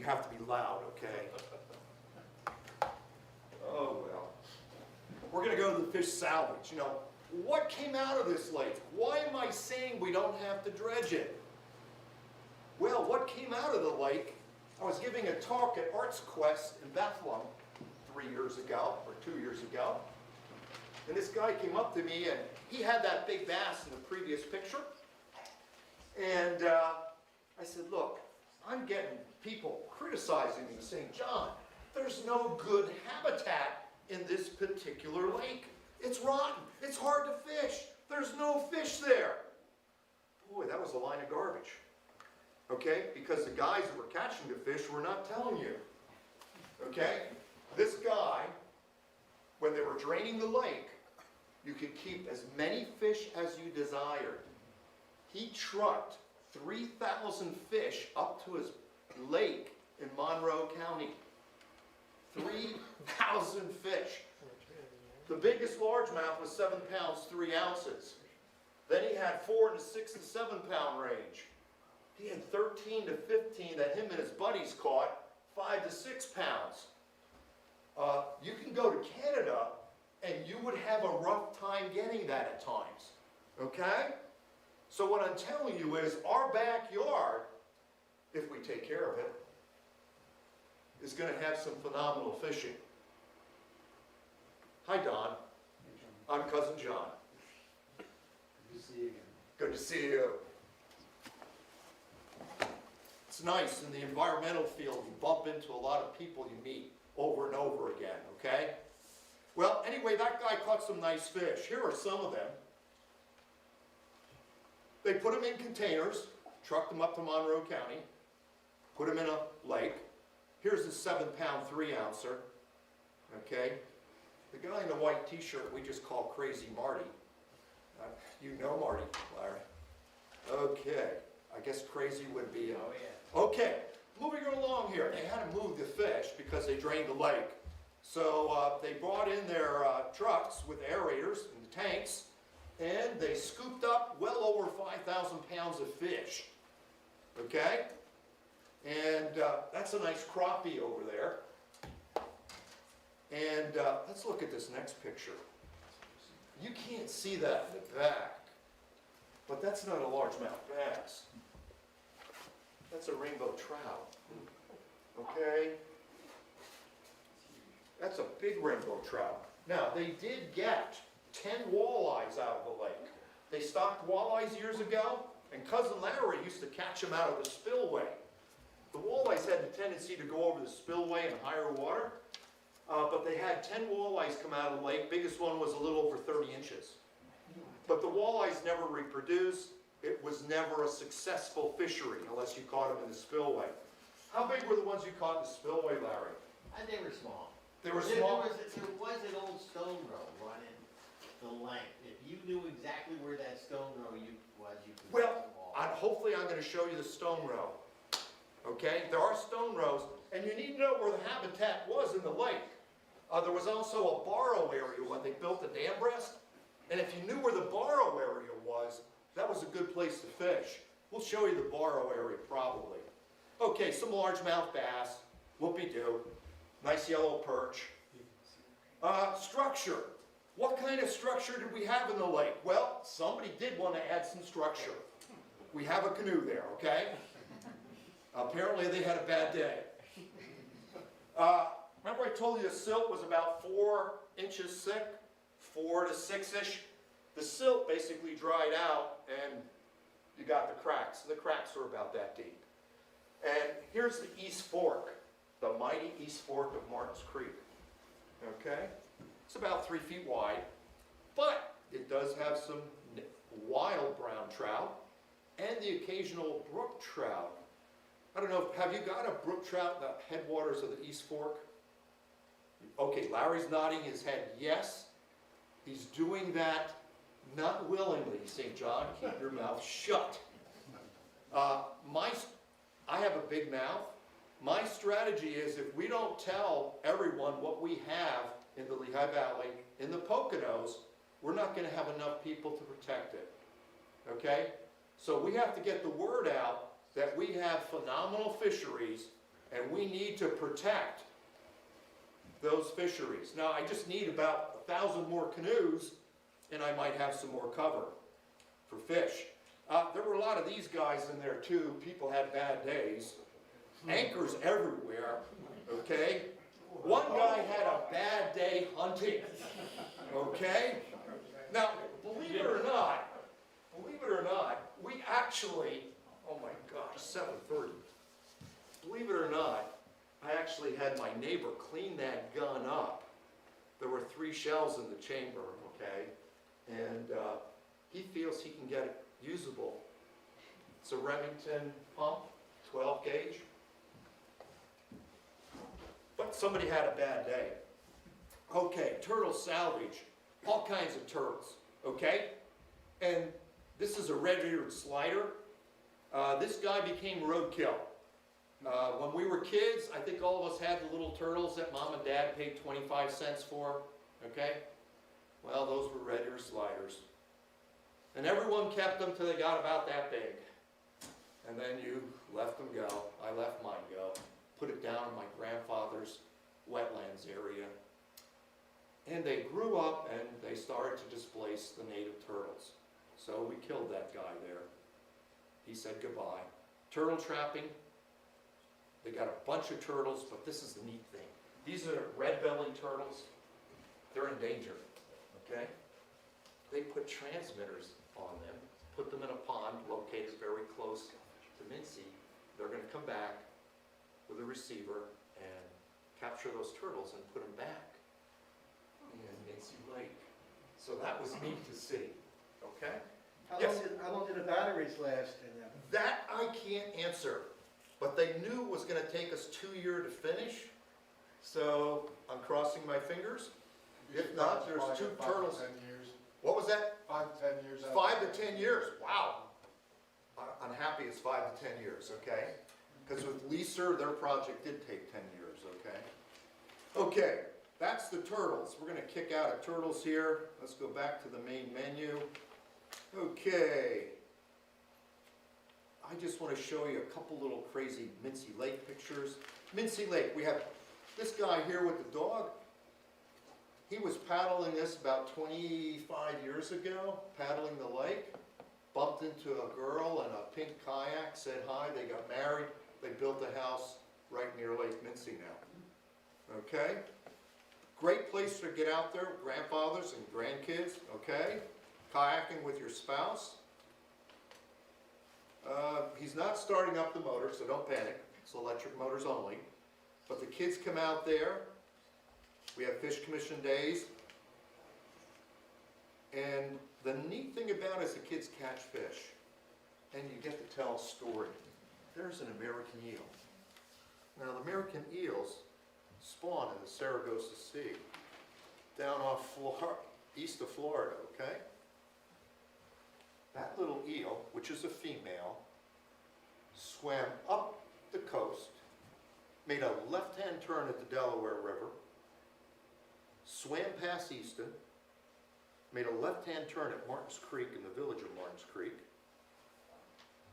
have to be loud, okay? Oh, well. We're going to go to the fish salvage. You know, what came out of this lake? Why am I saying we don't have to dredge it? Well, what came out of the lake, I was giving a talk at Arts Quest in Bethlehem 3 years ago, or 2 years ago. And this guy came up to me, and he had that big bass in the previous picture. And I said, look, I'm getting people criticizing me, saying, John, there's no good habitat in this particular lake. It's rotten. It's hard to fish. There's no fish there. Boy, that was a line of garbage. Okay? Because the guys that were catching the fish were not telling you. Okay? This guy, when they were draining the lake, you could keep as many fish as you desired. He trucked 3,000 fish up to his lake in Monroe County. 3,000 fish. The biggest largemouth was 7 pounds, 3 ounces. Then he had 4 in the 6 to 7 pound range. He had 13 to 15 that him and his buddies caught, 5 to 6 pounds. You can go to Canada and you would have a rough time getting that at times. Okay? So what I'm telling you is our backyard, if we take care of it, is going to have some phenomenal fishing. Hi, Don. I'm Cousin John. Good to see you again. Good to see you. It's nice in the environmental field. You bump into a lot of people you meet over and over again, okay? Well, anyway, that guy caught some nice fish. Here are some of them. They put them in containers, trucked them up to Monroe County, put them in a lake. Here's a 7 pound, 3 ouncer. Okay? The guy in the white t-shirt we just call Crazy Marty. You know Marty, Larry. Okay. I guess Crazy would be... Oh, yeah. Okay. Moving along here. They had to move the fish because they drained the lake. So they brought in their trucks with aerators and the tanks, and they scooped up well over 5,000 pounds of fish. Okay? And that's a nice crappie over there. And let's look at this next picture. You can't see that in the back, but that's not a largemouth bass. That's a rainbow trout. Okay? That's a big rainbow trout. Now, they did get 10 walleyes out of the lake. They stocked walleyes years ago, and Cousin Larry used to catch them out of the spillway. The walleyes had the tendency to go over the spillway in higher water, but they had 10 walleyes come out of the lake. Biggest one was a little over 30 inches. But the walleyes never reproduced. It was never a successful fishery unless you caught them in the spillway. How big were the ones you caught in the spillway, Larry? They were small. They were small? There was an old stone row running the length. If you knew exactly where that stone row was, you could Well, catch them all. hopefully I'm going to show you the stone row. Okay? There are stone rows, and you need to know where the habitat was in the lake. There was also a borrow area when they built the dam breast, and if you knew where the borrow area was, that was a good place to fish. We'll show you the borrow area probably. Okay, some largemouth bass, whoopie-doo, nice yellow perch. Structure. What kind of structure did we have in the lake? Well, somebody did want to add some structure. We have a canoe there, okay? Apparently they had a bad day. Remember I told you the silt was about 4 inches thick? 4 to 6-ish? The silt basically dried out and you got the cracks. The cracks were about that deep. And here's the East Fork, the mighty East Fork of Martins Creek. Okay? It's about 3 feet wide, but it does have some wild brown trout and the occasional brook trout. I don't know, have you got a brook trout in the headwaters of the East Fork? Okay, Larry's nodding his head yes. He's doing that not willingly. St. John, keep your mouth shut. I have a big mouth. My strategy is if we don't tell everyone what we have in the Lehigh Valley, in the Poconos, we're not going to have enough people to protect it. Okay? So we have to get the word out that we have phenomenal fisheries And we need to protect those fisheries. Now, I just need about 1,000 more canoes, and I might have some more cover for fish. There were a lot of these guys in there too. People had bad days. Anchors everywhere, okay? One guy had a bad day hunting, okay? Now, believe it or not, we actually, oh my gosh, 7:30. Believe it or not, I actually had my neighbor clean that gun up. There were 3 shells in the chamber, okay? And he feels he can get it usable. It's a Remington pump, 12 gauge. But somebody had a bad day. Okay, turtle salvage, all kinds of turtles, okay? And this is a red-eared slider. This guy became roadkill. When we were kids, I think all of us had the little turtles that mom and dad paid 25 cents for, okay? Well, those were red-eared sliders. And everyone kept them till they got about that big. And then you let them go. I let mine go. Put it down in my grandfather's wetlands area. And they grew up and they started to displace the native turtles. So we killed that guy there. He said goodbye. Turtle trapping. They got a bunch of turtles, but this is the neat thing. These are red-bellied turtles. They're in danger, okay? They put transmitters on them, put them in a pond located very close to Mincy. They're going to come back with a receiver and capture those turtles and put them back in Mincy Lake. So that was neat to see, okay? How long did the batteries last in them? That I can't answer, but they knew it was going to take us 2 years to finish, so I'm crossing my fingers. If not, there's 2 turtles. 5 to 10 years. What was that? 5 to 10 years. 5 to 10 years, wow. I'm happy it's 5 to 10 years, okay? Because with Leaser, their project did take 10 years, okay? Okay, that's the turtles. We're gonna kick out of turtles here. Let's go back to the main menu. Okay. I just want to show you a couple little crazy Mincy Lake pictures. Mincy Lake, we have this guy here with the dog. He was paddling this about 25 years ago, paddling the lake. Bumped into a girl in a pink kayak, said hi, they got married. They built a house right near Lake Mincy now. Okay? Great place to get out there, grandfathers and grandkids, okay? Kayaking with your spouse. He's not starting up the motor, so don't panic. It's electric motors only. But the kids come out there. We have fish commission days. And the neat thing about it is the kids catch fish. And you get to tell a story. There's an American eel. Now the American eels spawn in the Saragossa Sea, down off east of Florida, okay? That little eel, which is a female, swam up the coast, made a left-hand turn at the Delaware River, swam past Easton, made a left-hand turn at Martins Creek in the village of Martins Creek,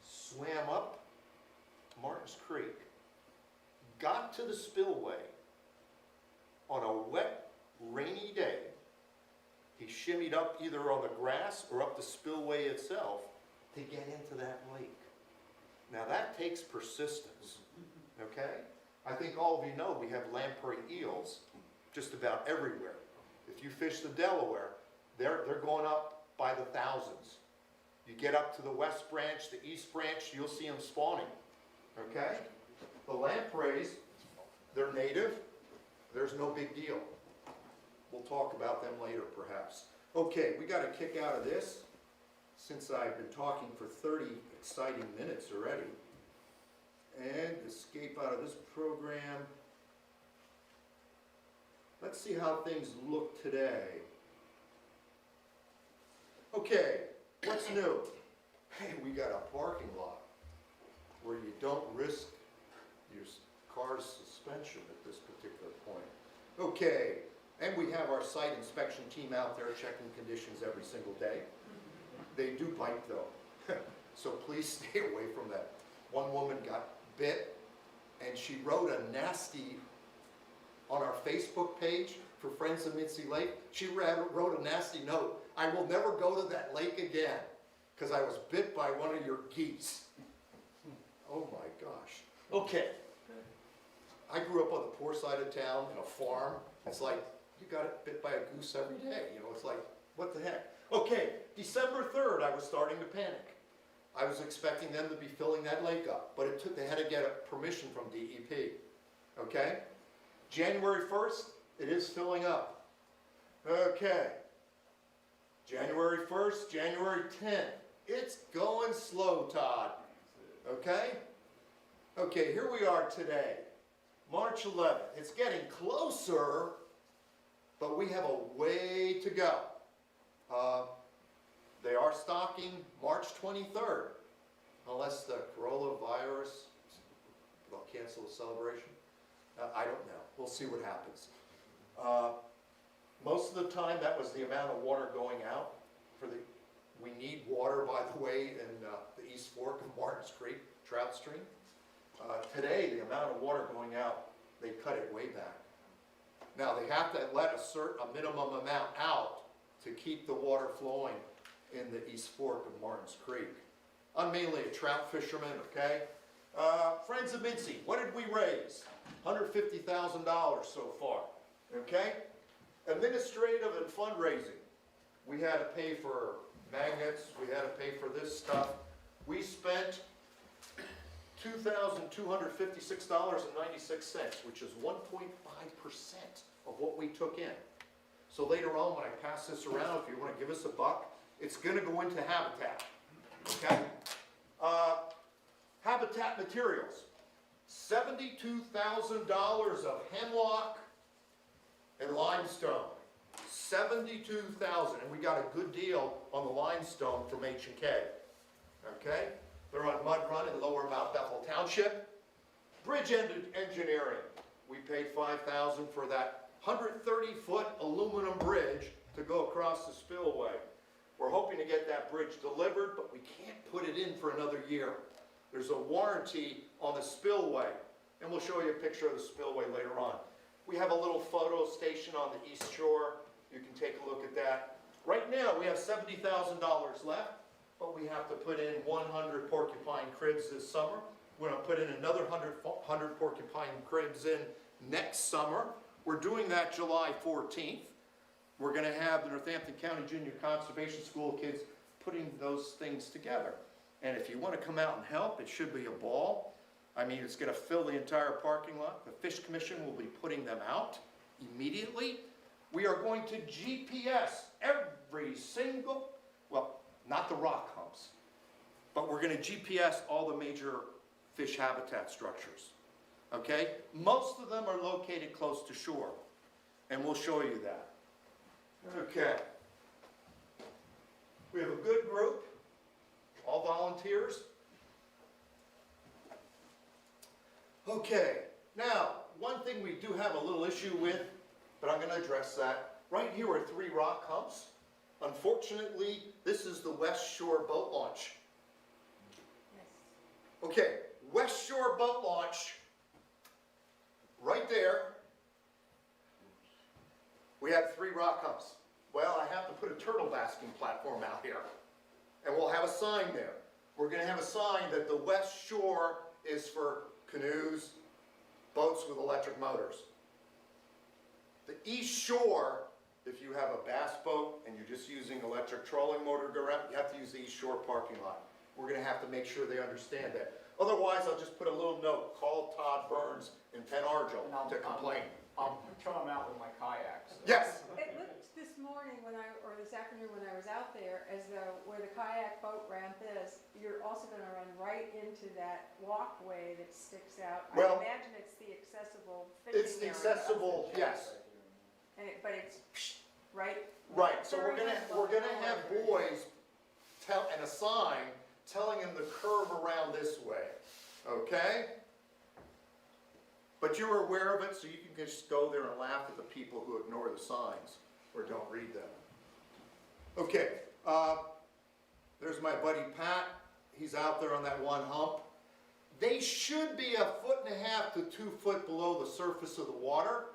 swam up Martins Creek, got to the spillway on a wet, rainy day. He shimmied up either on the grass or up the spillway itself to get into that lake. Now that takes persistence, okay? I think all of you know we have lamprey eels just about everywhere. If you fish the Delaware, they're going up by the thousands. You get up to the west branch, the east branch, you'll see them spawning, okay? The lampreys, they're native, there's no big deal. We'll talk about them later perhaps. Okay, we got to kick out of this since I've been talking for 30 exciting minutes already. And escape out of this program. Let's see how things look today. Okay, what's new? Hey, we got a parking lot where you don't risk your car's suspension at this particular point. Okay, and we have our site inspection team out there checking conditions every single day. They do bite though, so please stay away from that. One woman got bit and she wrote a nasty, on our Facebook page for Friends of Mincy Lake, she wrote a nasty note. I will never go to that lake again because I was bit by one of your geese. Oh my gosh. Okay. I grew up on the poor side of town in a farm. It's like, you got bit by a goose every day. You know, it's like, what the heck? Okay, December 3rd, I was starting to panic. I was expecting them to be filling that lake up, but they had to get a permission from DEP. Okay? January 1st, it is filling up. Okay. January 1st, January 10th. It's going slow, Todd. Okay? Okay, here we are today. March 11th. It's getting closer, but we have a way to go. They are stocking March 23rd, unless the coronavirus will cancel the celebration. I don't know. We'll see what happens. Most of the time, that was the amount of water going out. We need water, by the way, in the East Fork of Martins Creek, trout stream. Today, the amount of water going out, they cut it way back. Now, they have to let a minimum amount out to keep the water flowing in the East Fork of Martins Creek. I'm mainly a trout fisherman, okay? Friends of Mincy, what did we raise? $150,000 so far, okay? Administrative and fundraising. We had to pay for magnets, we had to pay for this stuff. We spent $2,256.96, which is 1.5% of what we took in. So later on, when I pass this around, if you want to give us a buck, it's going to go into Habitat, okay? Habitat materials, $72,000 of hemlock and limestone. 72,000, and we got a good deal on the limestone from H&K. Okay, they're on Mud Run in Lower Mount Bethel Township. Bridge engineering, we paid $5,000 for that 130-foot aluminum bridge to go across the spillway. We're hoping to get that bridge delivered, but we can't put it in for another year. There's a warranty on the spillway, and we'll show you a picture of the spillway later on. We have a little photo station on the East Shore. You can take a look at that. Right now, we have $70,000 left, but we have to put in 100 porcupine cribs this summer. We're going to put in another 100 porcupine cribs in next summer. We're doing that July 14th. We're going to have the Northampton County Junior Conservation School kids putting those things together. And if you want to come out and help, it should be a ball. I mean, it's going to fill the entire parking lot. The Fish Commission will be putting them out immediately. We are going to GPS every single, well, not the rock humps, but we're going to GPS all the major fish habitat structures. Okay? Most of them are located close to shore, and we'll show you that. Okay. We have a good group, all volunteers. Okay, now, one thing we do have a little issue with, but I'm going to address that. Right here are 3 rock humps. Unfortunately, this is the West Shore boat launch. Yes. Okay, West Shore boat launch, right there, we had 3 rock humps. Well, I have to put a turtle basking platform out here, and we'll have a sign there. We're going to have a sign that the West Shore is for canoes, boats with electric motors. The East Shore, if you have a bass boat and you're just using electric trolling motor to go around, you have to use the East Shore parking lot. We're going to have to make sure they understand that. Otherwise, I'll just put a little note, call Todd Burns in Pen Argyl to complain. I'll throw them out with my kayaks. Yes. It looked this morning or this afternoon when I was out there, as though where the kayak boat ramp is, you're also gonna run right into that walkway that sticks out. Well, I imagine it's the accessible fishing area. It's accessible, yes. But it's right? Right, so we're gonna have Very boys and a sign telling them to curve around this way, okay? But you're aware of it, so you can just go there and laugh at the people who ignore the signs or don't read them. Okay, there's my buddy Pat. He's out there on that one hump. they should be 1.5 to 2 foot below the surface of the water.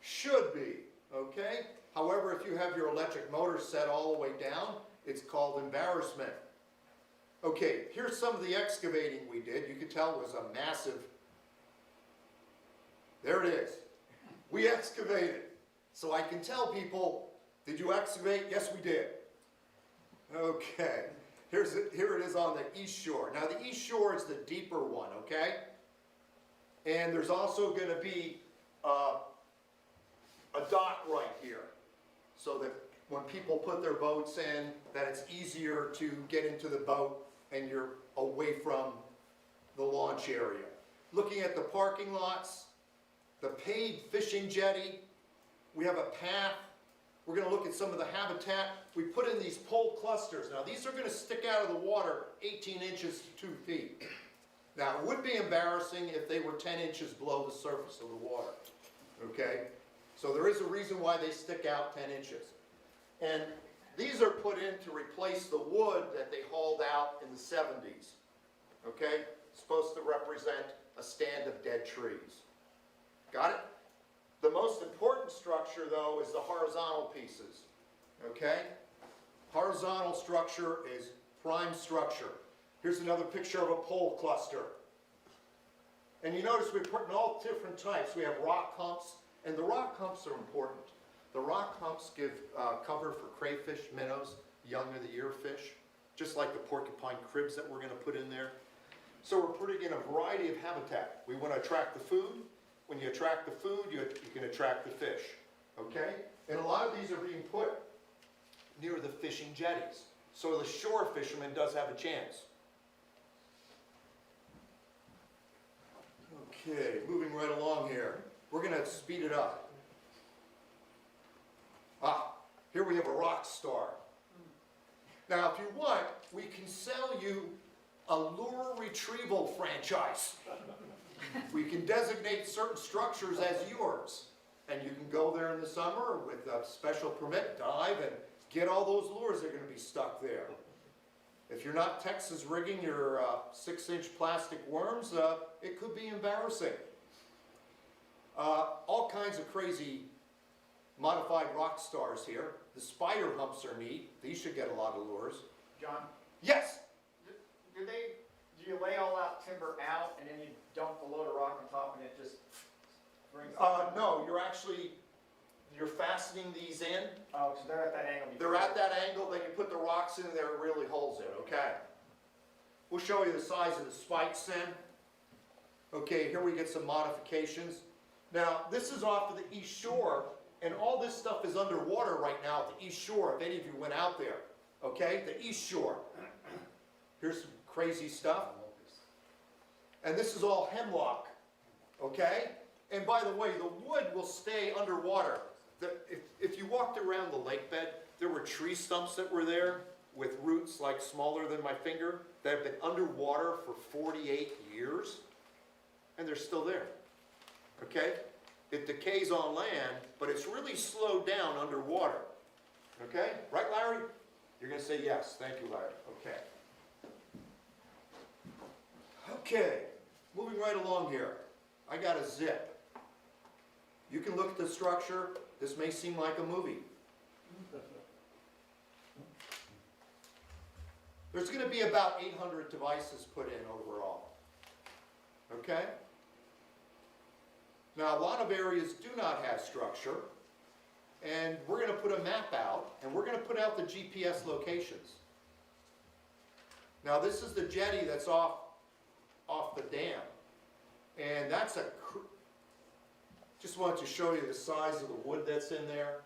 Should be, okay? However, if you have your electric motor set all the way down, it's called embarrassment. Okay, here's some of the excavating we did. You could tell it was a massive, there it is. We excavated. So I can tell people, did you excavate? Yes, we did. Okay, here it is on the east shore. Now the east shore is the deeper one, okay? And there's also going to be a dock right here, so that when people put their boats in, that it's easier to get into the boat and you're away from the launch area. Looking at the parking lots, the paved fishing jetty, we have a path. We're going to look at some of the habitat. We put in these pole clusters. Now these are going to stick out of the water 18 inches to 2 feet. Now it would be embarrassing if they were 10 inches below the surface of the water. Okay? So there is a reason why they stick out 10 inches. And these are put in to replace the wood that they hauled out in the 70s. Okay? It's supposed to represent a stand of dead trees. Got it? The most important structure, though, is the horizontal pieces. Okay? Horizontal structure is prime structure. Here's another picture of a pole cluster. And you notice we're putting all different types. We have rock humps, and the rock humps are important. The rock humps give cover for crayfish, minnows, young of the year fish, just like the porcupine cribs that we're going to put in there. So we're putting in a variety of habitat. We want to attract the food. When you attract the food, you can attract the fish. Okay? And a lot of these are being put near the fishing jetties. So the shore fisherman does have a chance. Okay, moving right along here. We're going to speed it up. Here we have a rock star. Now, if you want, we can sell you a lure retrieval franchise. We can designate certain structures as yours. And you can go there in the summer with a special permit, dive, and get all those lures that are going to be stuck there. If you're not Texas rigging your 6-inch plastic worms, it could be embarrassing. All kinds of crazy modified rock stars here. The spider humps are neat. These should get a lot of lures. John, Yes? do you lay all that timber out and then you dump a load of rock on top and it just brings it? No, you're fastening these in. Oh, so they're at that angle. They're at that angle, then you put the rocks in there, it really holds it, okay? We'll show you the size of the spikes then. Okay, here we get some modifications. Now, this is off of the east shore, and all this stuff is underwater right now at the east shore, if any of you went out there. Okay, the east shore. Here's some crazy stuff. And this is all hemlock, okay? And by the way, the wood will stay underwater. If you walked around the lake bed, there were tree stumps that were there with roots like smaller than my finger that have been underwater for 48 years, and they're still there, okay? It decays on land, but it's really slowed down underwater, okay? Right, Larry? You're going to say yes. Thank you, Larry. Okay. Okay, moving right along here. I got a zip. You can look at the structure. This may seem like a movie. There's going to be about 800 devices put in overall. Okay? Now, a lot of areas do not have structure, and we're going to put a map out, and we're going to put out the GPS locations. Now, this is the jetty that's off the dam, and that's just wanted to show you the size of the wood that's in there.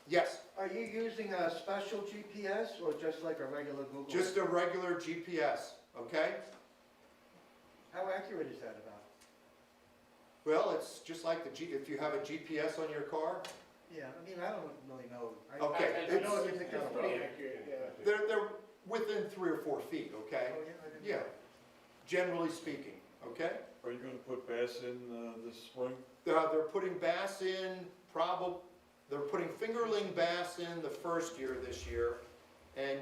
Yes? Are you using a special GPS or just like a regular Google? Just a regular GPS, okay? How accurate is that about? Well, it's just like if you have a GPS on your car, Yeah, I mean, I don't really know. Okay, I know it's- it's pretty accurate, yeah. they're within 3 or 4 feet, okay? Oh, yeah, I didn't- Yeah, generally speaking, okay? Are you gonna put bass in this spring? They're putting bass in they're putting fingerling bass in the first year this year, and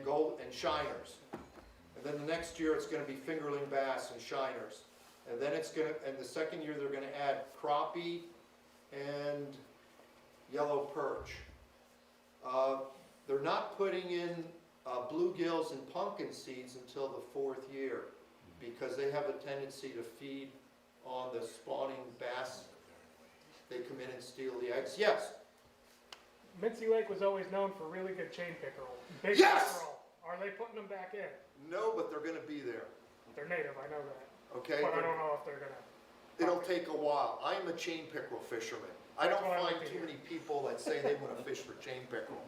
shiners. And then the next year, it's gonna be fingerling bass and shiners. And then and the second year, they're gonna add crappie and yellow perch. They're not putting in bluegills and pumpkin seeds until the fourth year, because they have a tendency to feed on the spawning bass. They come in and steal the eggs. Yes? Mincy Lake was always known for really good chain pickerel. Big Yes! pickerel. Are they putting them back in? No, but they're gonna be there, They're native, I know that. okay? But I don't know if they're gonna. It'll take a while. I'm a chain pickerel fisherman. I don't That's what I find like to too hear. many people that say they wanna fish for chain pickerel.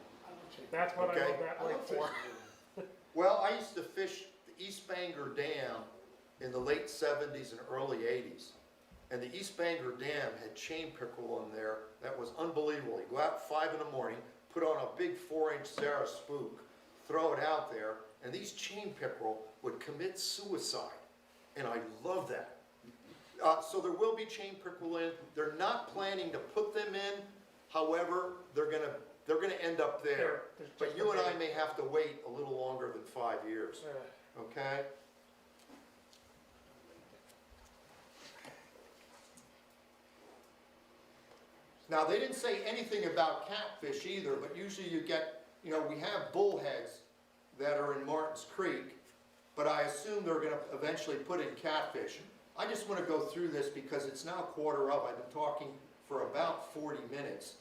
That's what I Okay. love that lake for. Well, I used to fish the East Bangor Dam in the late 70s and early 80s. And the East Bangor Dam had chain pickerel in there that was unbelievable. You go out at 5 in the morning, put on a big 4-inch Zara spook, throw it out there, and these chain pickerel would commit suicide. And I love that. So there will be chain pickerel in. They're not planning to put them in. However, they're gonna end up there. There's But just you a and I big- may have to wait a little longer than 5 years, okay? Now, they didn't say anything about catfish either, but usually you get, we have bullheads that are in Martins Creek, but I assume they're gonna eventually put in catfish. I just wanna go through this because it's now 1:15. I've been talking for about 40 minutes,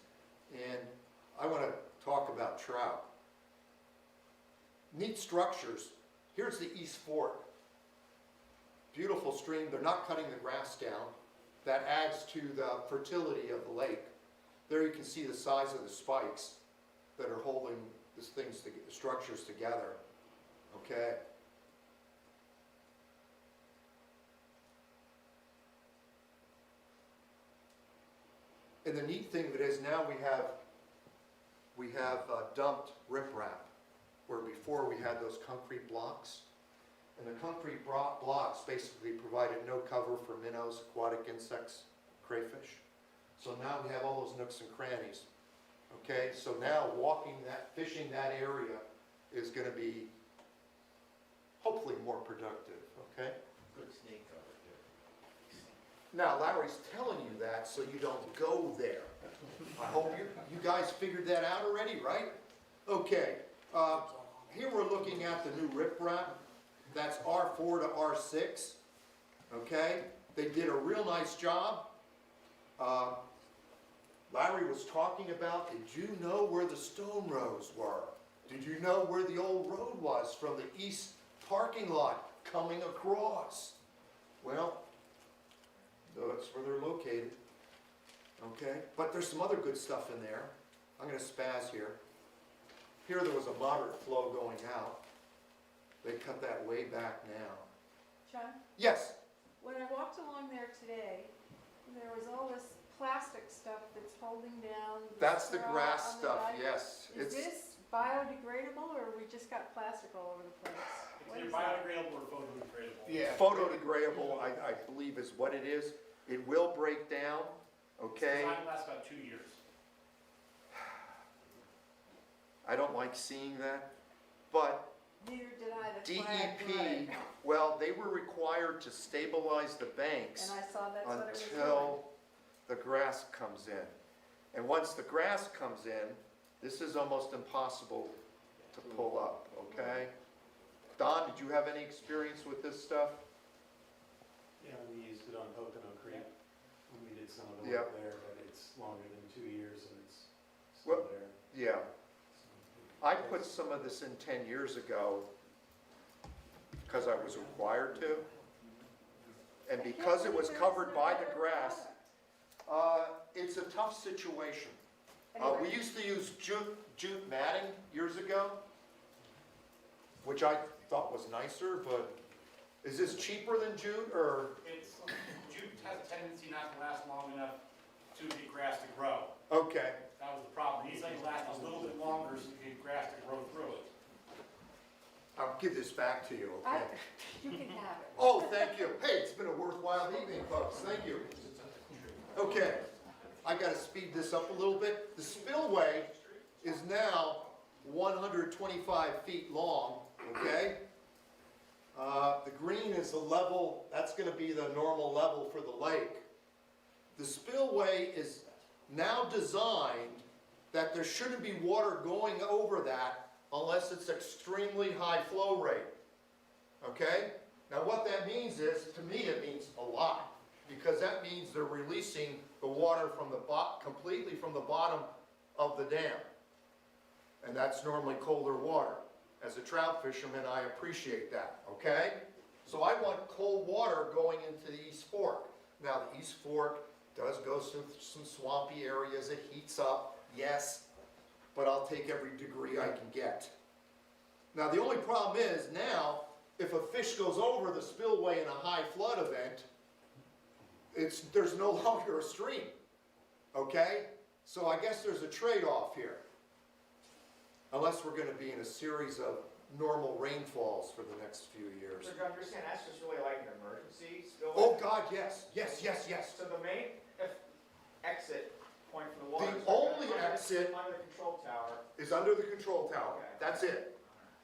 and I wanna talk about trout. Neat structures. Here's the East Fork. Beautiful stream. They're not cutting the grass down. That adds to the fertility of the lake. There you can see the size of the spikes that are holding the structures together. Okay? And the neat thing that is now we have dumped riprap, where before we had those concrete blocks. And the concrete blocks basically provided no cover for minnows, aquatic insects, crayfish. So now we have all those nooks and crannies. Okay, so now fishing that area is gonna be hopefully more productive, okay? Good snake cover too. Now, Larry's telling you that so you don't go there. I hope you guys figured that out already, right? Okay, here we're looking at the new riprap. That's R4 to R6, okay? They did a real nice job. Larry was talking about, did you know where the stone rows were? Did you know where the old road was from the east parking lot coming across? Well, that's where they're located, okay? But there's some other good stuff in there. I'm gonna spaz here. Here there was a moderate flow going out. They cut that way back now. John, Yes, when I walked along there today, there was all this plastic stuff that's holding down. that's the straw grass on the stuff, dike. yes. Is this biodegradable, or we just got plastic all over the place? What It's is either that? biodegradable or photodegradable. Yeah. Photodegradable, I believe is what it is. It will break down, okay? It's designed to last about 2 years. I don't like seeing that, but Neither did I, that's why I brought it. DEP, well, they were required to stabilize the banks And I saw that's what it was doing. until the grass comes in. And once the grass comes in, this is almost impossible to pull up, okay? Don, did you have any experience with this stuff? Yeah, we used it on Pocono Creek, when we did some of the Yep. work there, but it's longer than 2 years and it's Well- still there. Yeah. So, I put some of this in 10 years ago because I was required to. And I can't because it believe was there covered isn't a by the better grass, product. it's a tough situation. We Anyway, used to use jute matting years ago, which I thought was nicer, but is this cheaper than jute or? Jute has a tendency not to last long enough to get grass to grow. Okay, That was the problem. These things last a little bit longer so you get grass to grow through it. I'll give this back to you, okay? you can have it. Oh, thank you. Hey, it's been a worthwhile evening, folks. Thank you. Okay. I gotta speed this up a little bit. The spillway is now 125 feet long, okay? The green is the level, that's gonna be the normal level for the lake. The spillway is now designed that there shouldn't be water going over that unless it's extremely high flow rate, okay? Now what that means is, to me it means a lot, because that means they're releasing the water from the completely from the bottom of the dam. And that's normally colder water. As a trout fisherman, I appreciate that, okay? So I want cold water going into the East Fork. Now, the East Fork does go through some swampy areas, it heats up, yes, but I'll take every degree I can get. Now, the only problem is now, if a fish goes over the spillway in a high flood event, there's no longer a stream, okay? So I guess there's a trade-off here. Unless we're gonna be in a series of normal rainfalls for the next few years. So John, you're saying that's just really like an emergency spillway? Oh, God, yes, yes, yes, yes. So the main exit point for the water The is only under- exit under the control tower. is under the control tower, Okay. that's it.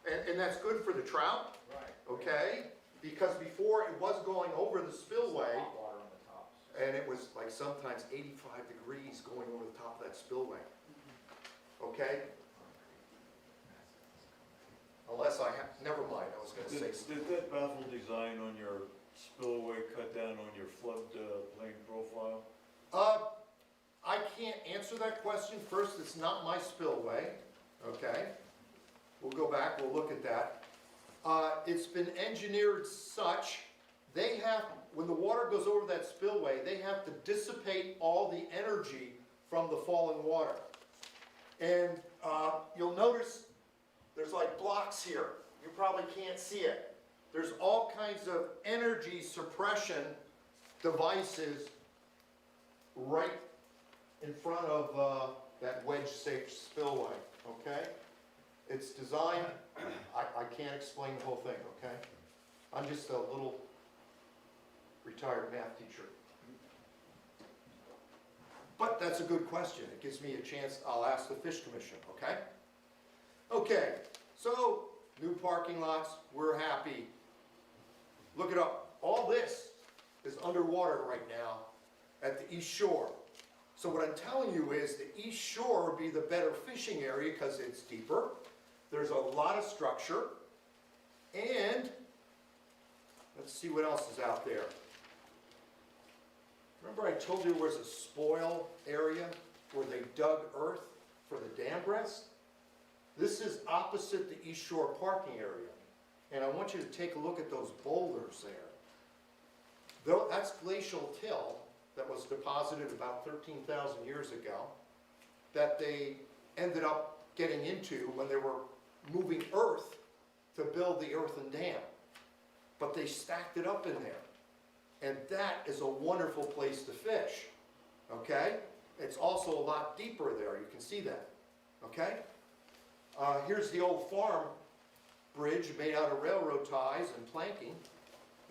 And that's good for the trout, Right. okay? Because before it was going over the spillway, Hot water on the top. and it was like sometimes 85 degrees going over the top of that spillway. Okay? Unless never mind, I was gonna say. Did that baffle design on your spillway cut down on your floodplain profile? I can't answer that question. First, it's not my spillway, okay? We'll go back, we'll look at that. It's been engineered such, when the water goes over that spillway, they have to dissipate all the energy from the falling water. And you'll notice there's like blocks here. You probably can't see it. There's all kinds of energy suppression devices right in front of that wedge-shaped spillway, okay? It's designed, I can't explain the whole thing, okay? I'm just a little retired math teacher. But that's a good question. It gives me a chance, I'll ask the Fish Commission, okay? Okay, so new parking lots, we're happy. Look it up. All this is underwater right now at the East Shore. So what I'm telling you is the East Shore would be the better fishing area because it's deeper. There's a lot of structure. And let's see what else is out there. Remember I told you there was a spoil area where they dug earth for the dam breast? This is opposite the East Shore parking area. And I want you to take a look at those boulders there. That's glacial till that was deposited about 13,000 years ago that they ended up getting into when they were moving earth to build the earthen dam. But they stacked it up in there. And that is a wonderful place to fish, okay? It's also a lot deeper there, you can see that, okay? Here's the old farm bridge made out of railroad ties and planking,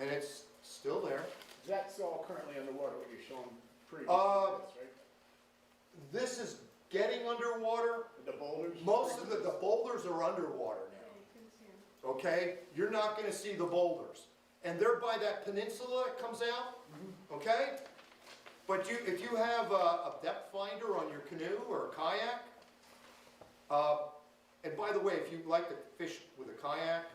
and it's still there. That's all currently underwater, what you're showing previously, Uh, right? This is getting underwater. The boulders? Most of the boulders are underwater Yeah, now, you couldn't see 'em. okay? You're not gonna see the boulders. And they're by that peninsula that comes out, okay? But if you have a depth finder on your canoe or a kayak, and by the way, if you like to fish with a kayak,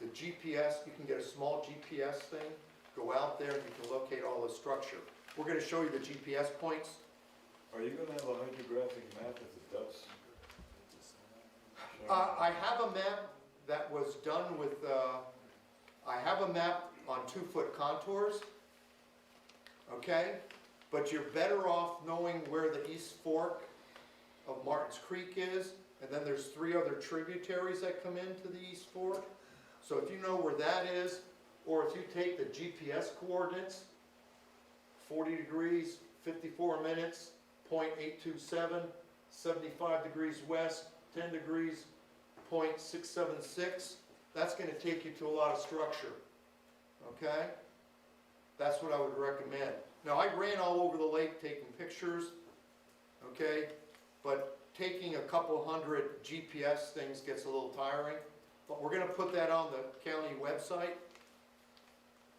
the GPS, you can get a small GPS thing, go out there and you can locate all the structure. We're gonna show you the GPS points. Are you gonna have a hydrographic map of the depths? I have a map that was done with, I have a map on 2-foot contours, okay? But you're better off knowing where the East Fork of Martins Creek is, and then there's 3 other tributaries that come into the East Fork. So if you know where that is, or if you take the GPS coordinates, 40 degrees, 54 minutes, 0.827, 75 degrees west, 10 degrees, 0.676, that's going to take you to a lot of structure, okay? That's what I would recommend. Now, I ran all over the lake taking pictures. okay? But taking a couple hundred GPS things gets a little tiring, but we're gonna put that on the county website.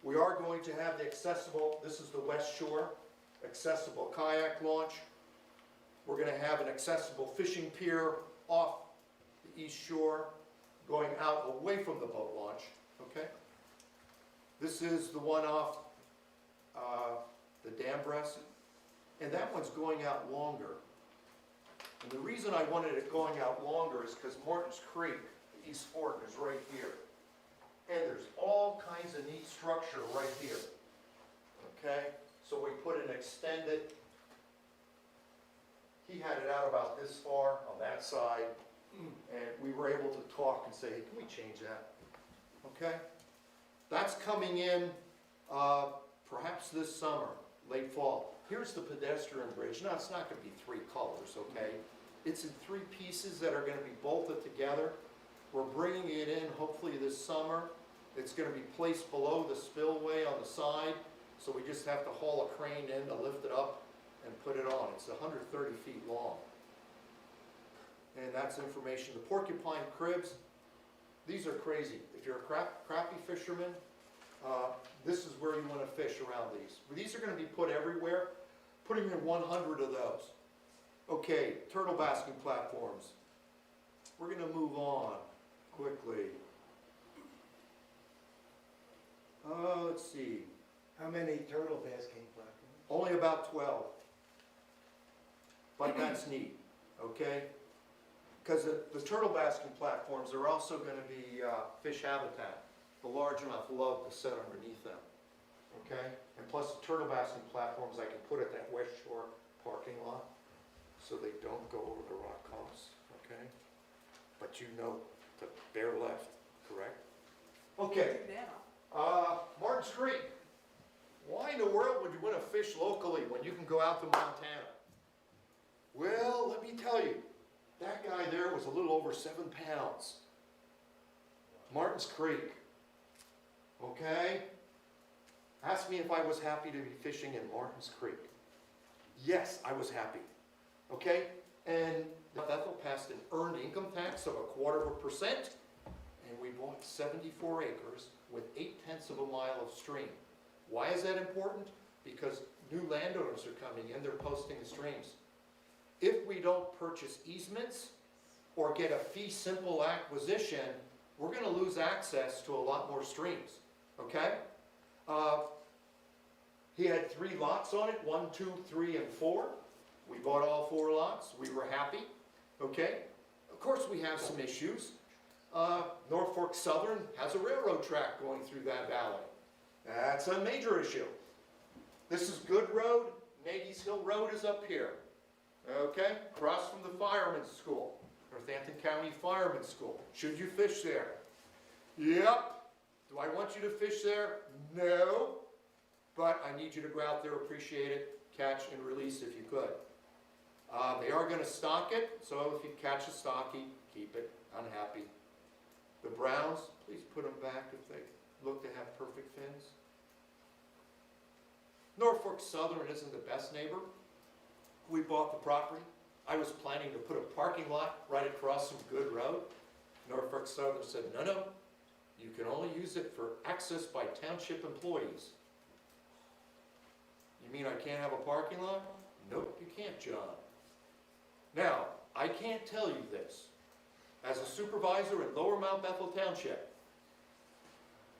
We are going to have the accessible, this is the West Shore, accessible kayak launch. We're gonna have an accessible fishing pier off the East Shore, going out away from the boat launch, okay? This is the one off the dam breast, and that one's going out longer. And the reason I wanted it going out longer is because Martins Creek, the East Fork, is right here. And there's all kinds of neat structure right here, okay? So we put an extended, he had it out about this far on that side, and we were able to talk and say, hey, can we change that? Okay? That's coming in perhaps this summer, late fall. Here's the pedestrian bridge. Now, it's not going to be 3 colors, okay? It's in 3 pieces that are going to be bolted together. We're bringing it in hopefully this summer. It's going to be placed below the spillway on the side, so we just have to haul a crane in to lift it up and put it on. It's 130 feet long. And that's information. The porcupine cribs, these are crazy. If you're a crappie fisherman, this is where you want to fish around these. These are going to be put everywhere, putting in 100 of those. Okay, turtle basking platforms. We're going to move on quickly. Let's see. How many turtle basking platforms? Only about 12. But that's neat, okay? Because the turtle basking platforms are also going to be fish habitat, the large enough lug to set underneath them, okay? And plus the turtle basking platforms I can put at that West Shore parking lot so they don't go over the rock clumps, okay? But you know to bear left, correct? Okay. Do that. Martins Creek. Why in the world would you want to fish locally when you can go out to Montana? Well, let me tell you, that guy there was a little over 7 pounds. Martins Creek. Okay? Ask me if I was happy to be fishing in Martins Creek. Yes, I was happy. Okay? And Bethel passed an earned income tax of 0.25%, and we bought 74 acres with 0.8 mile of stream. Why is that important? Because new landowners are coming in, they're posting the streams. If we don't purchase easements or get a fee simple acquisition, we're going to lose access to a lot more streams, okay? He had 3 lots on it, 1, 2, 3, and 4. We bought all 4 lots, we were happy, okay? Of course we have some issues. Norfolk Southern has a railroad track going through that valley. That's a major issue. This is Good Road, Nagy's Hill Road is up here. Okay, across from the fireman's school, Northampton County Fireman's School. Should you fish there? Yep. Do I want you to fish there? No. But I need you to go out there, appreciate it, catch and release if you could. They are going to stock it, so if you catch a stocky, keep it. Unhappy. The Browns, please put them back if they look to have perfect fins. Norfolk Southern isn't the best neighbor. We bought the property. I was planning to put a parking lot right across from Good Road. Norfolk Southern said, no, no, you can only use it for access by township employees. You mean I can't have a parking lot? Nope, you can't, John. Now, I can't tell you this. As a supervisor in Lower Mount Bethel Township,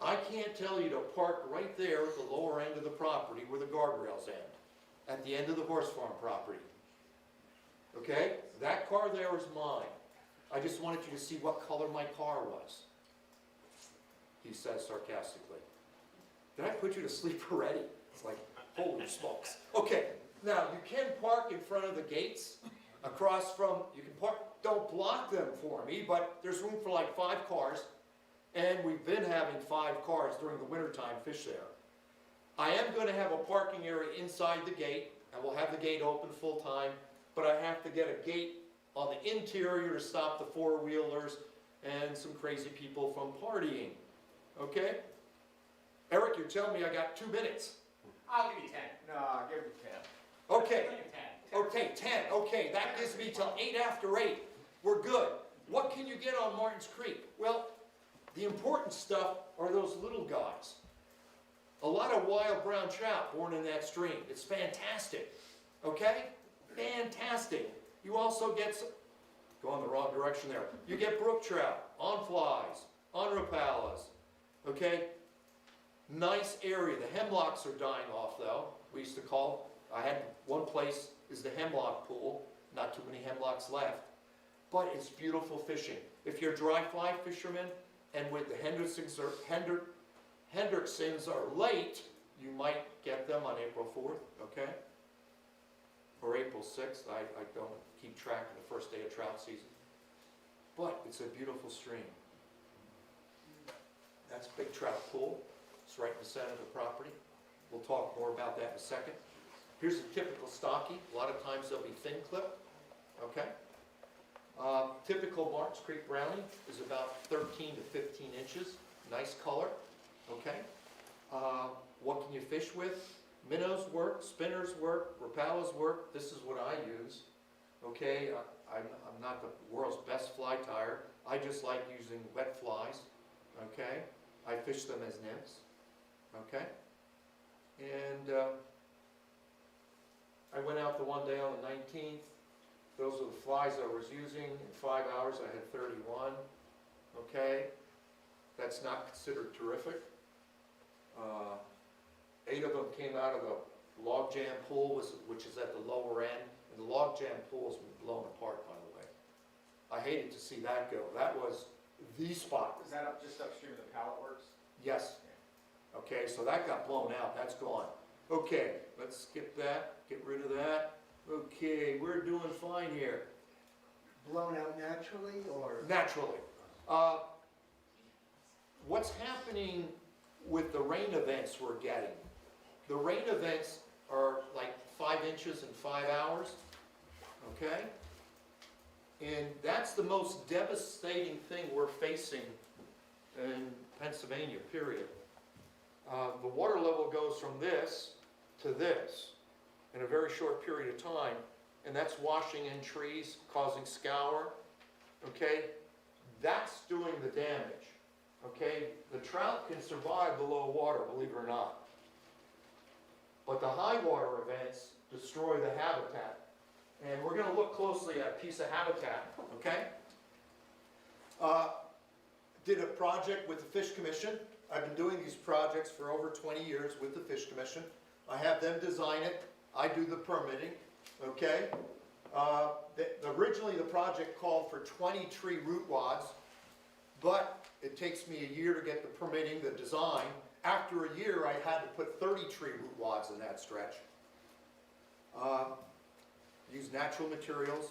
I can't tell you to park right there at the lower end of the property where the guardrails end, at the end of the horse farm property. Okay? That car there is mine. I just wanted you to see what color my car was, he says sarcastically. Did I put you to sleep already? It's like, holy smokes. Okay, now you can park in front of the gates across from, you can park, don't block them for me, but there's room for like 5 cars. And we've been having 5 cars during the wintertime fish there. I am going to have a parking area inside the gate, and we'll have the gate open full time, but I have to get a gate on the interior to stop the 4-wheelers and some crazy people from partying. Okay? Eric, you're telling me I got 2 minutes. I'll give you 10. No, give it 10. Okay. I'll give you 10. Okay, 10, okay, that gives me till 8 after 8. We're good. What can you get on Martins Creek? Well, the important stuff are those little guys. A lot of wild brown trout born in that stream. It's fantastic. Okay? Fantastic. You also get some, going the wrong direction there. You get brook trout, on flies, on rapalas. Okay? Nice area. The hemlocks are dying off though. We used to call, I had one place is the hemlock pool. Not too many hemlocks left. But it's beautiful fishing. If you're a dry fly fisherman and with the Hendricksons are late, you might get them on April 4th, okay? Or April 6th. I don't keep track of the first day of trout season. But it's a beautiful stream. That's Big Trout Pool. It's right in the center of the property. We'll talk more about that in a second. Here's a typical stocky. A lot of times they'll be thin clip, okay? Typical Martins Creek brownie is about 13 to 15 inches. Nice color, okay? What can you fish with? Minnows work, spinners work, rapalas work. This is what I use, okay? I'm not the world's best fly tyer. I just like using wet flies, okay? I fish them as nymphs, okay? And I went out the one day on the 19th. Those are the flies I was using. In 5 hours I had 31, okay? That's not considered terrific. 8 of them came out of the log jam pool, which is at the lower end. And the log jam pool has been blown apart, by the way. I hated to see that go. That was the spot. Is that up, just upstream of the Pallet Works? Yes. Okay, so that got blown out. That's gone. Okay, let's skip that. Get rid of that. Okay, we're doing fine here. Blown out naturally or? Naturally. What's happening with the rain events we're getting? The rain events are like 5 inches in 5 hours, okay? And that's the most devastating thing we're facing in Pennsylvania, period. The water level goes from this to this in a very short period of time, and that's washing in trees, causing scour, okay? That's doing the damage, okay? The trout can survive the low water, believe it or not. But the high water events destroy the habitat. And we're going to look closely at a piece of habitat, okay? Did a project with the Fish Commission. I've been doing these projects for over 20 years with the Fish Commission. I have them design it. I do the permitting, okay? Originally the project called for 20 tree root wads, but it takes me a year to get the permitting, the design. After a year, I had to put 30 tree root wads in that stretch. Use natural materials.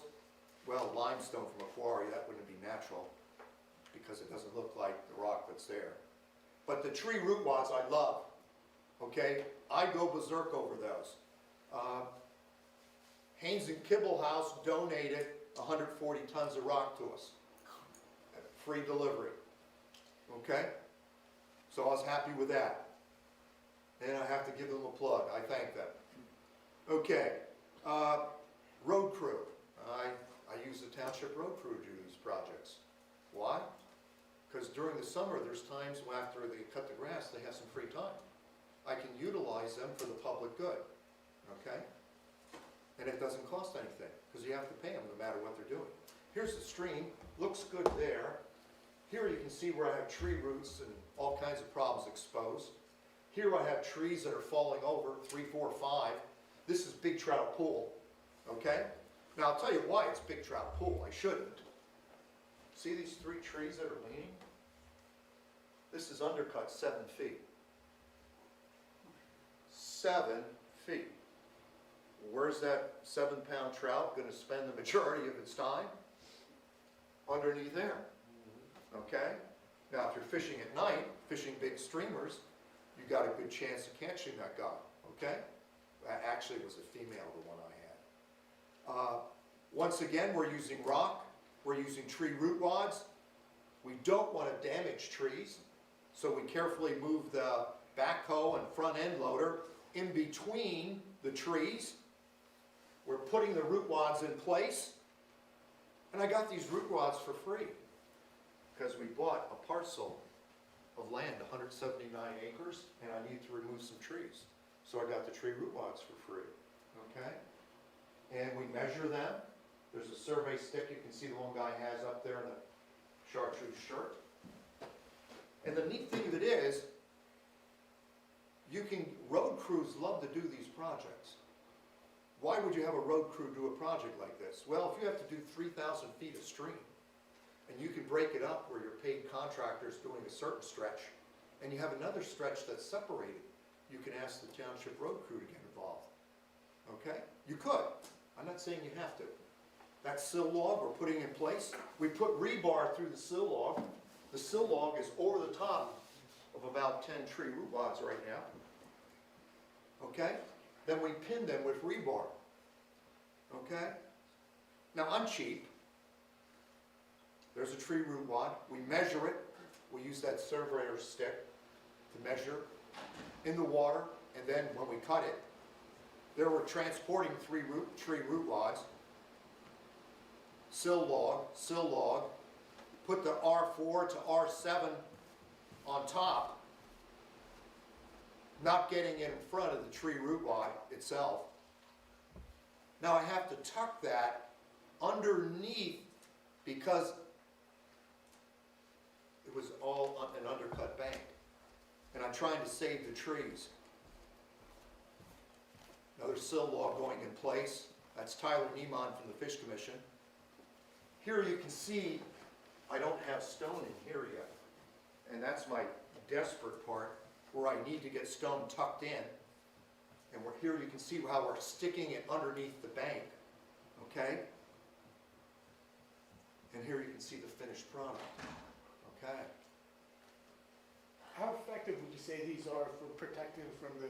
Well, limestone from a quarry, that wouldn't be natural because it doesn't look like the rock that's there. But the tree root wads I love, okay? I go berserk over those. Haynes and Kibble House donated 140 tons of rock to us. Free delivery, okay? So I was happy with that. And I have to give them a plug. I thank them. Okay. Road crew. I use the township road crew to do these projects. Why? Because during the summer, there's times when after they cut the grass, they have some free time. I can utilize them for the public good. Okay? And it doesn't cost anything, because you have to pay them no matter what they're doing. Here's the stream. Looks good there. Here you can see where I have tree roots and all kinds of problems exposed. Here I have trees that are falling over, 3, 4, 5. This is Big Trout Pool, okay? Now I'll tell you why it's Big Trout Pool. I shouldn't. See these 3 trees that are leaning? This is undercut 7 feet. 7 feet. Where's that 7-pound trout going to spend the majority of its time? Underneath there. Okay? Now if you're fishing at night, fishing big streamers, you got a good chance of catching that guy. Okay? That actually was a female, the one I had. Once again, we're using rock. We're using tree root wads. We don't want to damage trees, so we carefully move the backhoe and front end loader in between the trees. we're putting the root wads in place, and I got these root wads for free. Because we bought a parcel of land, 179 acres, and I need to remove some trees. So I got the tree root wads for free, okay? And we measure them. There's a survey stick you can see the one guy has up there in the chartreuse shirt. And the neat thing of it is, road crews love to do these projects. Why would you have a road crew do a project like this? Well, if you have to do 3,000 feet of stream, and you can break it up where your paid contractor's doing a certain stretch, and you have another stretch that's separated, you can ask the township road crew to get involved. Okay? You could. I'm not saying you have to. That sill log we're putting in place, we put rebar through the sill log. The sill log is over the top of about 10 tree root wads right now. Okay? Then we pin them with rebar. Okay? Now I'm cheap. There's a tree root wad. We measure it. We use that surveyor stick to measure in the water, and then when we cut it, there we're transporting tree root wads, sill log, put the R4 to R7 on top, not getting in front of the tree root wad itself. Now I have to tuck that underneath because it was all an undercut bank. And I'm trying to save the trees. Another sill log going in place. That's Tyler Niemann from the Fish Commission. Here you can see I don't have stone in here yet. And that's my desperate part where I need to get stone tucked in. And here you can see how we're sticking it underneath the bank. Okay? And here you can see the finished product. Okay? How effective would you say these are for protecting from the,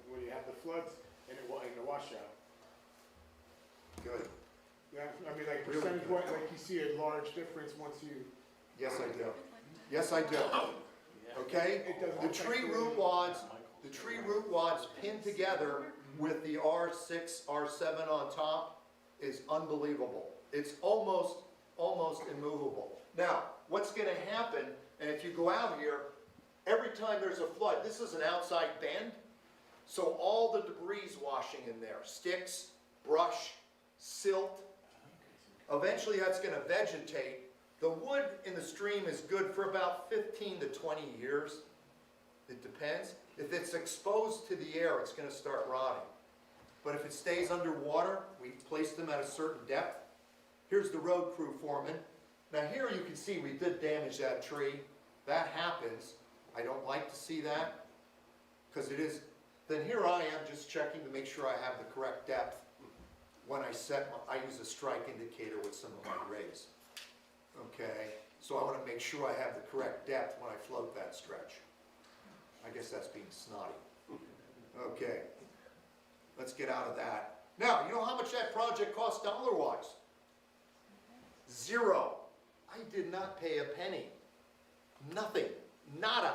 when you have the floods and the washout? Good. Yeah, I mean, like Really percentage good. wise, like you see a large difference once you. Yes, I do. Yes, I do. Okay? It doesn't The affect tree root wads pinned together with the R6, R7 on top is unbelievable. It's almost immovable. Now, what's going to happen, and if you go out here, every time there's a flood, this is an outside bend, so all the debris is washing in there. Sticks, brush, silt. Eventually that's going to vegetate. The wood in the stream is good for about 15 to 20 years. It depends. If it's exposed to the air, it's going to start rotting. But if it stays underwater, we place them at a certain depth. Here's the road crew foreman. Now here you can see we did damage that tree. That happens. I don't like to see that because it is. Then here I am just checking to make sure I have the correct depth. When I use a strike indicator with some of my rigs. Okay, so I want to make sure I have the correct depth when I float that stretch. I guess that's being snotty. Okay, let's get out of that. Now, you know how much that project cost dollar-wise? Zero. I did not pay a penny. Nothing. Nada.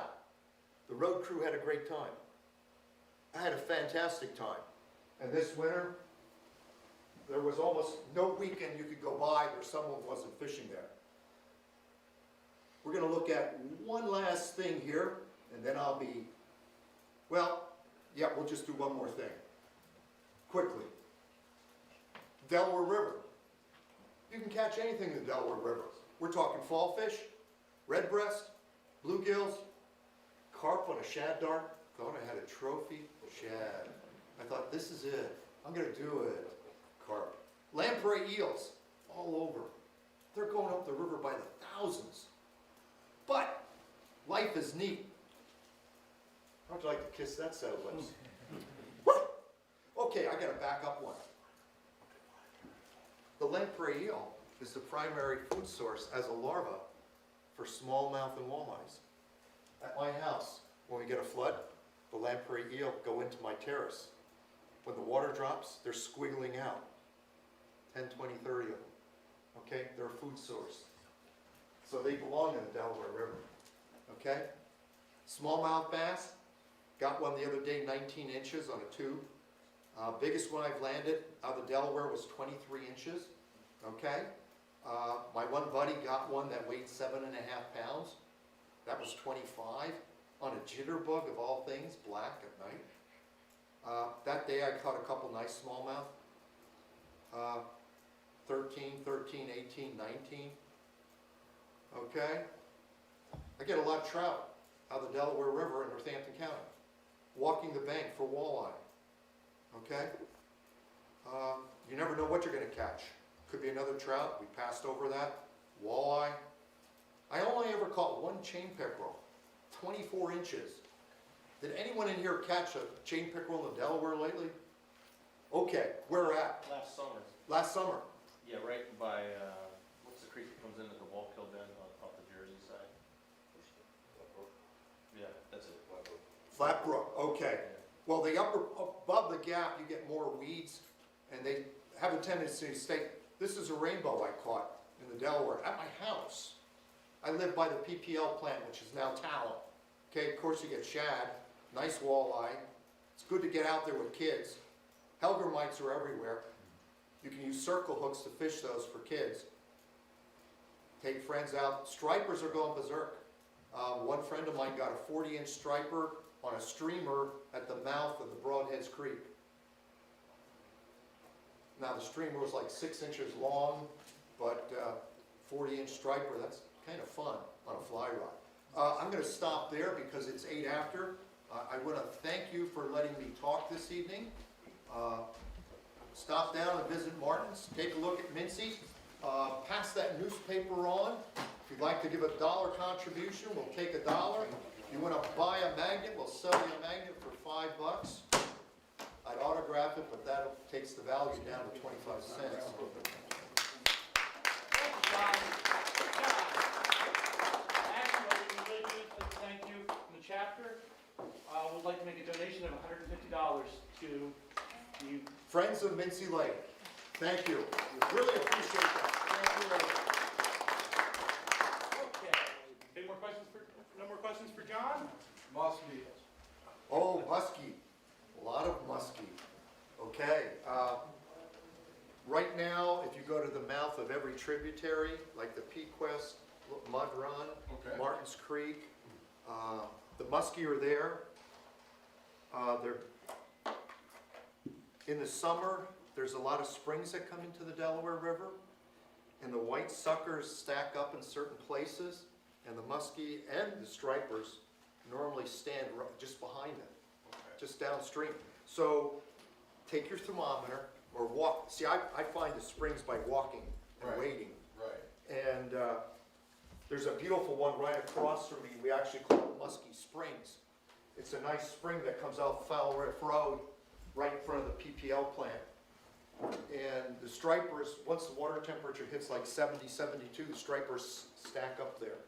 The road crew had a great time. I had a fantastic time. And this winter, there was almost no weekend you could go by where someone wasn't fishing there. We're going to look at one last thing here, and then I'll be, we'll just do one more thing. Quickly. Delaware River. You can catch anything in the Delaware River. We're talking fall fish, redbreast, bluegills, carp on a shad dart. Thought I had a trophy shad. I thought, this is it. I'm going to do it. Carp. Lamprey eels all over. They're going up the river by the thousands. But life is neat. How'd you like to kiss that set of lips? Okay, I got to back up one. The lamprey eel is the primary food source as a larva for smallmouth and walleyes. At my house, when we get a flood, the lamprey eel go into my terrace. When the water drops, they're squiggling out. 10, 20, 30 of them. Okay? They're a food source. So they belong in the Delaware River. Okay? Smallmouth bass. Got one the other day, 19 inches on a tube. Biggest one I've landed out of the Delaware was 23 inches, okay? My one buddy got one that weighed 7.5 pounds. That was 25 on a jitterbug of all things, black at night. That day I caught a couple nice smallmouth. 13, 18, 19. Okay? I get a lot of trout out of the Delaware River in Northampton County, walking the bank for walleye. Okay? You never know what you're going to catch. Could be another trout. We passed over that. Walleye. I only ever caught one chain pickerel, 24 inches. Did anyone in here catch a chain pickerel in the Delaware lately? Okay, where at? Last summer, Last summer. yeah, right by, what's the creek that comes into the Wallkill Bend off the Jersey side? Yeah, that's it. Flatbrook, okay. Well, above the gap, you get more weeds, and they have a tendency to stay. This is a rainbow I caught in the Delaware at my house. I live by the PPL plant, which is now Talent. Okay, of course you get shad, nice walleye. It's good to get out there with kids. Helger mites are everywhere. You can use circle hooks to fish those for kids. Take friends out. Stripers are going berserk. One friend of mine got a 40-inch striper on a streamer at the mouth of the Broadheads Creek. Now the streamer was like 6 inches long, but 40-inch striper, that's kind of fun on a fly rod. I'm going to stop there because it's 8 after. I want to thank you for letting me talk this evening. Stop down and visit Martin's, take a look at Mincy, pass that newspaper on. If you'd like to give $1 contribution, we'll take $1. If you want to buy a magnet, we'll sell you a magnet for $5. I'd autograph it, but that takes the value down to 25 cents. Actually, we would like to thank you from the chapter. Would like to make a donation of $150 to the Friends of Mincy Lake, thank you. Really appreciate that. Thank you very much. Okay. Any more questions no more questions for John? Oh, muskie, a lot of muskie. Okay, right now, if you go to the mouth of every tributary, like the Pequest, Mud Run, Martins Creek, the muskie are there. They're in the summer, there's a lot of springs that come into the Delaware River, and the white suckers stack up in certain places, and the muskie and the stripers normally stand just behind them, just downstream. So take your thermometer or walk. See, I find the springs by walking and waiting. Right. And there's a beautiful one right across from me. We actually call it Muskie Springs. It's a nice spring that comes out Foul Riff Road, right in front of the PPL plant. And the stripers, once the water temperature hits like 70, 72, the stripers stack up there.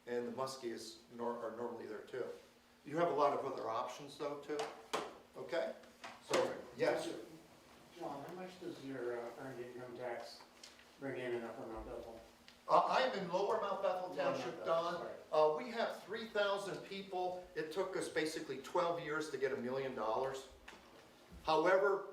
And the muskies are normally there too. You have a lot of other options though too. Okay? So, yes. John, how much does your earned income tax bring in Upper Mount Bethel? I am in Lower Mount Bethel Township, Don. Sorry. We have 3,000 people. It took us basically 12 years to get $1 million. However,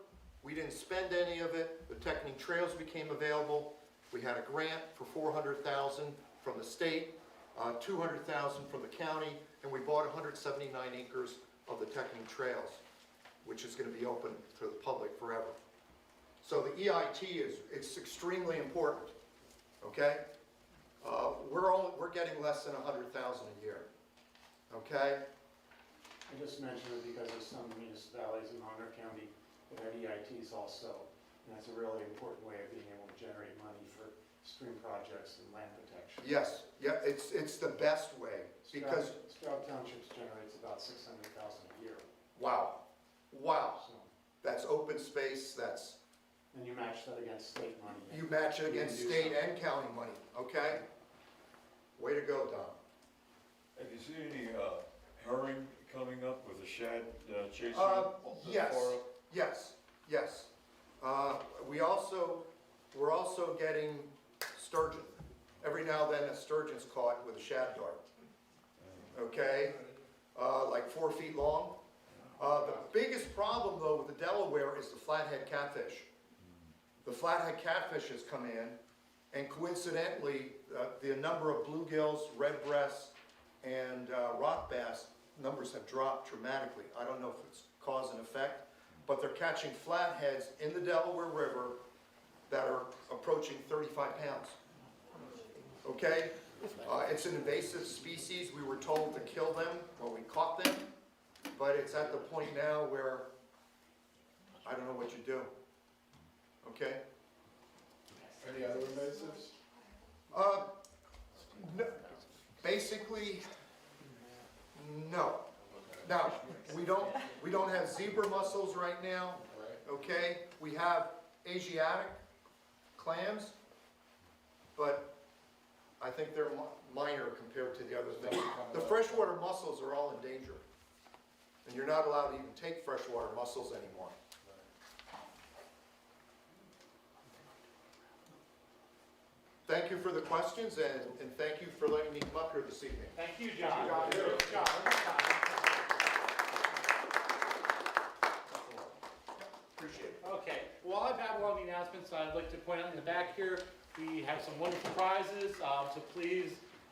we didn't spend any of it. The Technique Trails became available. We had a grant for $400,000 from the state, $200,000 from the county, and we bought 179 acres of the Technique Trails, which is going to be open to the public forever. So the EIT it's extremely important. Okay, we're getting less than $100,000 a year. Okay. I just mentioned it because there's some municipalities in Monroe County that have EITs also, and that's a really important way of being able to generate money for stream projects and land protection. Yes, yeah, it's the best way because Stroud Townships generates about $600,000 a year. wow, So, that's open space. That's and you match that against state money. you match it against You can do state something. and county money. Okay, way to go, Don. Have you seen any herring coming up with a shad chasing? Yes, yes. We're also getting sturgeon. Every now and then a sturgeon's caught with a shad dart. Okay, like 4 feet long. The biggest problem though with the Delaware is the flathead catfish. The flathead catfish has come in, and coincidentally, the number of bluegills, red breasts, and rock bass numbers have dropped dramatically. I don't know if it's cause and effect, but they're catching flatheads in the Delaware River that are approaching 35 pounds. Okay? It's an invasive species. We were told to kill them when we caught them, but it's at the point now where I don't know what you do. Okay? Any other invasives? No, basically, no. Now, we don't have zebra mussels right now, okay? We have Asiatic clams, but I think they're minor compared to the other things. The freshwater mussels are all in danger, and you're not allowed to even take freshwater mussels anymore. Thank you for the questions, and thank you for letting me come up here this evening. Thank you, John. John. Appreciate it. Okay, while I babble on the announcements, I'd like to point out in the back here, we have some wonderful prizes, so please